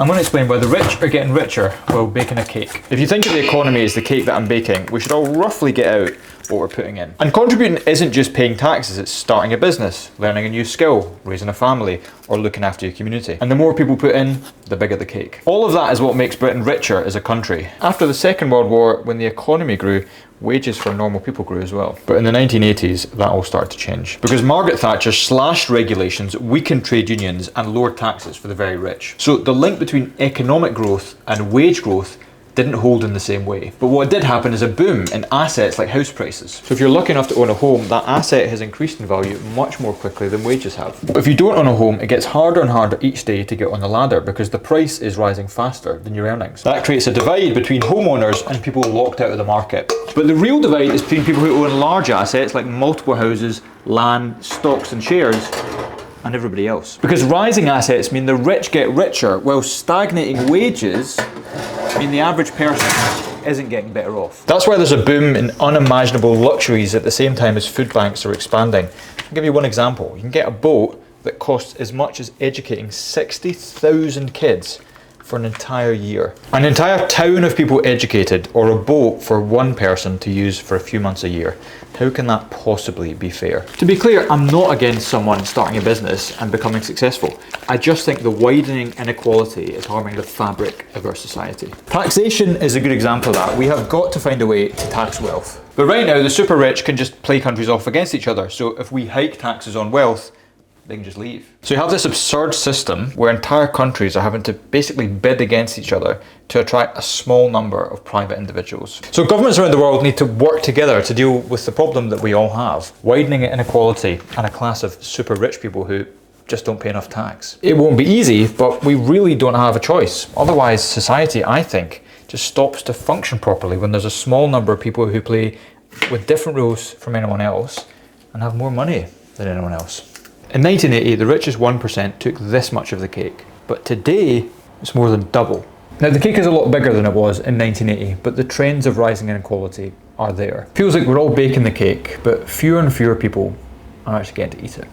I'm going to explain why the rich are getting richer while baking a cake. If you think of the economy as the cake that I'm baking, we should all roughly get out what we're putting in. And contributing isn't just paying taxes, it's starting a business, learning a new skill, raising a family, or looking after your community. And the more people put in, the bigger the cake. All of that is what makes Britain richer as a country. After the Second World War, when the economy grew, wages for normal people grew as well. But in the 1980s, that all started to change. Because Margaret Thatcher slashed regulations, weakened trade unions, and lowered taxes for the very rich. So the link between economic growth and wage growth didn't hold in the same way. But what did happen is a boom in assets like house prices. So if you're lucky enough to own a home, that asset has increased in value much more quickly than wages have. But if you don't own a home, it gets harder and harder each day to get on the ladder because the price is rising faster than your earnings. That creates a divide between homeowners and people locked out of the market. But the real divide is between people who own large assets like multiple houses, land, stocks and shares, and everybody else. Because rising assets mean the rich get richer, while stagnating wages mean the average person isn't getting better off. That's why there's a boom in unimaginable luxuries at the same time as food banks are expanding. I'll give you one example. You can get a boat that costs as much as educating 60,000 kids for an entire year. An entire town of people educated, or a boat for one person to use for a few months a year. How can that possibly be fair? To be clear, I'm not against someone starting a business and becoming successful. I just think the widening inequality is harming the fabric of our society. Taxation is a good example of that. We have got to find a way to tax wealth. But right now, the super rich can just play countries off against each other. So if we hike taxes on wealth, they can just leave. So you have this absurd system where entire countries are having to basically bid against each other to attract a small number of private individuals. So governments around the world need to work together to deal with the problem that we all have, widening inequality and a class of super rich people who just don't pay enough tax. It won't be easy, but we really don't have a choice. Otherwise, society, I think, just stops to function properly when there's a small number of people who play with different rules from anyone else and have more money than anyone else. In 1980, the richest 1% took this much of the cake, but today it's more than double. Now the cake is a lot bigger than it was in 1980, but the trends of rising inequality are there. Feels like we're all baking the cake, but fewer and fewer people are actually getting to eat it.